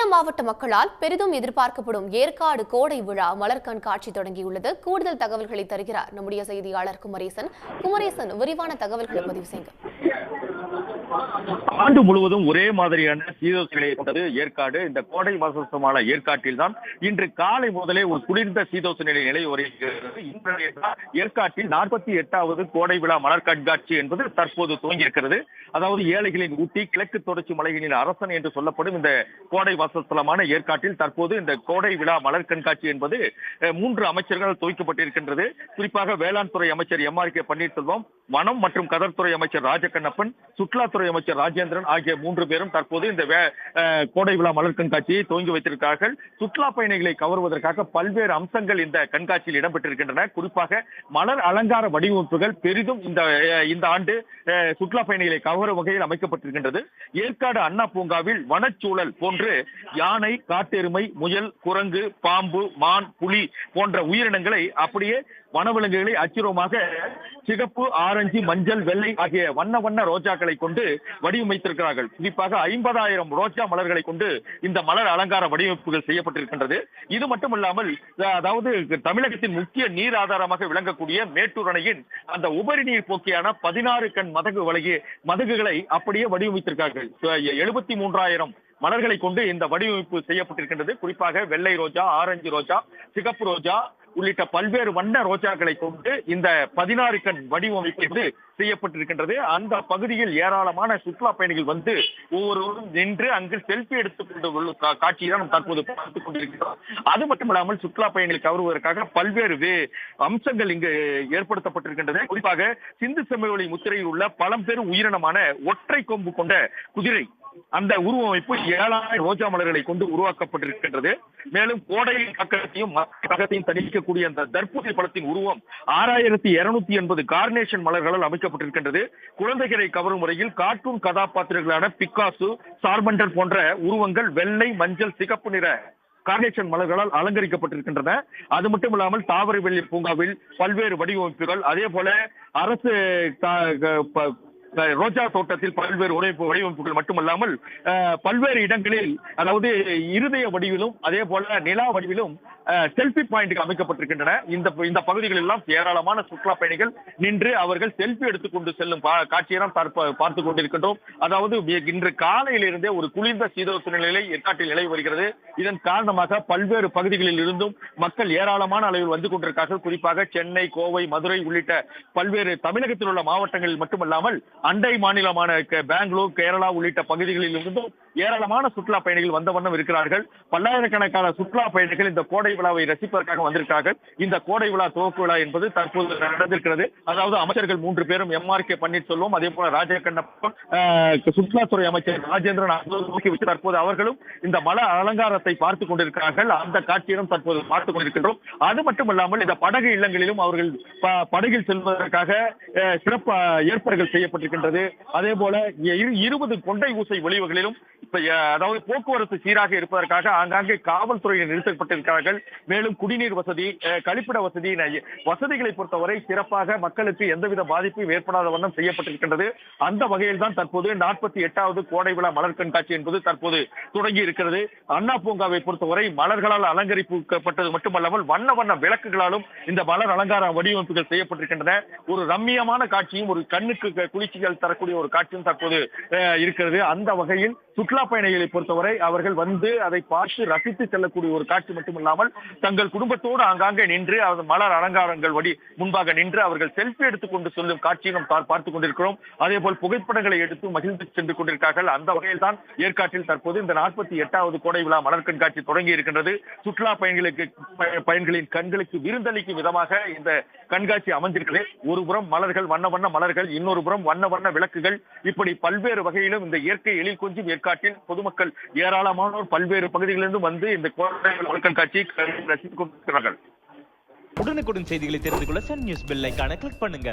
சேலம் மாவட்ட மக்களால் பெரிதும் எதிர்பார்க்கப்படும் ஏற்காடு கோடை விழா மலர் கண்காட்சி தொடங்கியுள்ளது. கூடுதல் தகவல்களை தருகிறார் நம்முடைய செய்தியாளர் குமரேசன். விரிவான தகவல்களை பதிவு செய்யுங்க. ஆண்டு முழுவதும் ஒரே மாதிரியான சீதோஷங்களை கொண்டது ஏற்காடு. இந்த கோடை மாசமான ஏற்காட்டில் தான் இன்று காலை முதலே ஒரு குளிர்ந்த சீதோஷ நிலை நிலவி வருகிறது. இன்றைய ஏற்காட்டில் 48வது கோடை விழா மலர் கண்காட்சி என்பது தற்போது துவங்கியிருக்கிறது. அதாவது ஏழைகளின் ஊட்டி, கிழக்கு தொடர்ச்சி மலைகளின் அரசன் என்று சொல்லப்படும் இந்த கோடை வாசஸ்தலமான ஏற்காட்டில் தற்போது இந்த கோடை விழா மலர் கண்காட்சி என்பது 3 அமைச்சர்கள் துவக்கப்பட்டிருக்கின்றது. குறிப்பாக வேளாண் துறை அமைச்சர் MRK பன்னீர்செல்வம், வனம் மற்றும் கடற்துறை அமைச்சர் ராஜகண்ணப்பன், சுற்றுலாத்துறை அமைச்சர் ராஜேந்திரன் ஆகிய 3 பேரும் தற்போது இந்த கோடை விழா மலர் கண்காட்சியை துவங்கி வைத்திருக்கிறார்கள். சுற்றுலா பயணிகளை கவர்வதற்காக பல்வேறு அம்சங்கள் இந்த கண்காட்சியில் இடம்பெற்றிருக்கின்றன. குறிப்பாக மலர் அலங்கார வடிவமைப்புகள் பெரிதும் இந்த ஆண்டு சுற்றுலா பயணிகளை கவரும் வகையில் அமைக்கப்பட்டிருக்கின்றது. ஏற்காடு அண்ணா பூங்காவில் வனச்சூழல் போன்று யானை, காட்டெருமை, முயல், குரங்கு, பாம்பு, மான், புலி போன்ற உயிரினங்களை அப்படியே வனவிலங்குகளை அச்சுரமாக சிகப்பு, ஆரஞ்சு, மஞ்சள், வெள்ளை ஆகிய வண்ண ரோஜாக்களை கொண்டு வடிவமைத்திருக்கிறார்கள். குறிப்பாக 50,000 ரோஜா மலர்களை கொண்டு இந்த மலர் அலங்கார வடிவமைப்புகள் செய்யப்பட்டிருக்கின்றது. இது மட்டுமல்லாமல் அதாவது தமிழகத்தின் முக்கிய நீர் ஆதாரமாக விளங்கக்கூடிய மேட்டூர் அணையின் அந்த உபரி நீர் போக்கியான 16 கண் மதகுகளை அப்படியே வடிவமைத்திருக்கிறார்கள். 73,000 மலர்களை கொண்டு இந்த வடிவமைப்பு செய்யப்பட்டிருக்கின்றது. குறிப்பாக வெள்ளை ரோஜா, ஆரஞ்சு ரோஜா, சிகப்பு ரோஜா உள்ளிட்ட பல்வேறு வண்ண ரோஜாக்களை கொண்டு இந்த 16 கண் வடிவமைப்பு செய்யப்பட்டிருக்கின்றது. அந்த பகுதியில் ஏராளமான சுற்றுலா பயணிகள் வந்து ஒவ்வொருவரும் நின்று அங்கு செல்ஃபி எடுத்துக் கொண்டு காட்சியை நாம் தற்போது பார்த்துக் கொண்டிருக்கிறோம். அது மட்டுமில்லாமல் சுற்றுலா பயணிகளை கவருவதற்காக பல்வேறு அம்சங்கள் இங்கு ஏற்படுத்தப்பட்டிருக்கின்றது. குறிப்பாக சிந்து சமவெளி முத்திரையில் உள்ள பழம்பெரும் உயிரினமான ஒற்றை கொம்பு கொண்ட குதிரை, அந்த உருவமைப்பு 7,000 ரோஜா மலர்களை கொண்டு உருவாக்கப்பட்டிருக்கின்றது. மேலும் கோடையின் தாக்கத்தையும் தணிக்கக்கூடிய அந்த தர்பூசணி பழத்தின் உருவம் 6,280 கார்னேஷன் மலர்களால் அமைக்கப்பட்டிருக்கின்றது. குழந்தைகளை கவரும் முறையில் கார்ட்டூன் கதாபாத்திரங்களான பிக்காசு, சார்பண்டர் போன்ற உருவங்கள் வெள்ளை, மஞ்சள், சிகப்பு நிற கார்னேஷன் மலர்களால் அலங்கரிக்கப்பட்டிருக்கின்றன. அது மட்டும் இல்லாமல் தாவரவியல் பூங்காவில் பல்வேறு வடிவமைப்புகள், அதே போல அரசு ரோஜா தோட்டத்தில் பல்வேறு வடிவமைப்புகள் மட்டுமல்லாமல் பல்வேறு இடங்களில் அதாவது இருதய வடிவிலும் அதே போல நிலா வடிவிலும் செல்ஃபி பாயிண்ட் அமைக்கப்பட்டிருக்கின்றன. இந்த பகுதிகளில் எல்லாம் ஏராளமான சுற்றுலா பயணிகள் நின்று அவர்கள் செல்ஃபி எடுத்துக்கொண்டு செல்லும் காட்சியை நாம் பார்த்துக் கொண்டிருக்கின்றோம். அதாவது இன்று காலையிலிருந்தே ஒரு குளிர்ந்த சீதோஷ நிலை ஏற்காட்டில் நிலவி வருகிறது. இதன் காரணமாக பல்வேறு பகுதிகளில் இருந்தும் மக்கள் ஏராளமான அளவில் வந்து கொண்டிருக்கிறார்கள். குறிப்பாக சென்னை, கோவை, மதுரை உள்ளிட்ட பல்வேறு தமிழகத்தில் உள்ள மாவட்டங்களில் மட்டுமல்லாமல் அண்டை மாநிலமான பெங்களூர், கேரளா உள்ளிட்ட பகுதிகளில் இருந்தும் ஏராளமான சுற்றுலா பயணிகள் வந்த வண்ணம் இருக்கிறார்கள். பல்லாயிரக்கணக்கான சுற்றுலா பயணிகள் இந்த கோடை விழாவை ரசிப்பதற்காக வந்திருக்கிறார்கள். இந்த கோடை விழா துவக்க விழா என்பது தற்போது நடந்திருக்கிறது. அதாவது அமைச்சர்கள் 3 பேரும் MRK பன்னீர்செல்வம், அதே போல ராஜகண்ணப்பன், சுற்றுலாத்துறை அமைச்சர் ராஜேந்திரன் தற்போது அவர்களும் இந்த மலர் அலங்காரத்தை பார்த்துக் கொண்டிருக்கிறார்கள். அந்த காட்சியிலும் தற்போது பார்த்துக் கொண்டிருக்கின்றோம். அது மட்டுமல்லாமல் இந்த படகு இல்லங்களிலும் அவர்கள் படகில் செல்வதற்காக சிறப்பு ஏற்பாடுகள் செய்யப்பட்டிருக்கின்றது. அதே போல 20 கொண்டை ஊசை ஒளிவுகளிலும் அதாவது போக்குவரத்து சீராக இருப்பதற்காக ஆங்காங்கே காவல்துறையினர் நிறுத்தப்பட்டிருக்கிறார்கள். மேலும் குடிநீர் வசதி, கழிப்பிட வசதிகளை பொறுத்தவரை சிறப்பாக மக்களுக்கு எந்தவித பாதிப்பும் ஏற்படாத வண்ணம் செய்யப்பட்டிருக்கின்றது. அந்த வகையில் தான் தற்போது 48வது கோடை விழா மலர் கண்காட்சி என்பது தற்போது தொடங்கி இருக்கிறது. அண்ணா பூங்காவை பொறுத்தவரை மலர்களால் அலங்கரிக்கப்பட்டது மட்டுமல்லாமல் வண்ண விளக்குகளாலும் இந்த மலர் அலங்கார வடிவமைப்புகள் செய்யப்பட்டிருக்கின்றன. ஒரு ரம்மியமான காட்சியும், ஒரு கண்ணுக்கு குளிர்ச்சிகள் தரக்கூடிய ஒரு காட்சியும் தற்போது இருக்கிறது. அந்த வகையில் சுற்றுலா பயணிகளை பொறுத்தவரை அவர்கள் வந்து அதை பார்த்து ரசித்து செல்லக்கூடிய ஒரு காட்சி மட்டுமில்லாமல் தங்கள் குடும்பத்தோடு ஆங்காங்கே நின்று மலர் அலங்காரங்கள் முன்பாக நின்று அவர்கள் செல்ஃபி எடுத்துக்கொண்டு செல்லும் காட்சியை நாம் பார்த்துக் கொண்டிருக்கிறோம். அதே போல் புகைப்படங்களை எடுத்து மகிழ்ந்து சென்று கொண்டிருக்கிறார்கள். அந்த வகையில் தான் ஏற்காட்டில் தற்போது இந்த 48வது கோடை விழா மலர் கண்காட்சி தொடங்கி இருக்கின்றது. சுற்றுலா பயணிகளின் கண்களுக்கு விருந்தளிக்கும் விதமாக இந்த கண்காட்சி அமைந்திருக்கிறது. ஒரு புறம் மலர்கள், வண்ண மலர்கள், இன்னொரு புறம் வண்ண விளக்குகள், இப்படி பல்வேறு வகையிலும் இந்த இயற்கை எழில் கொஞ்சம் ஏற்காட்டில் பொதுமக்கள் ஏராளமானோர் பல்வேறு பகுதிகளிலிருந்து வந்து இந்த கோடை மலர் கண்காட்சியை ரசித்துக் கொண்டிருக்கிறார்கள். உடனுக்குடன் செய்திகளை தெரிந்து கொள்ள சன் நியூஸ் பெல் ஐகானை கிளிக் பண்ணுங்க.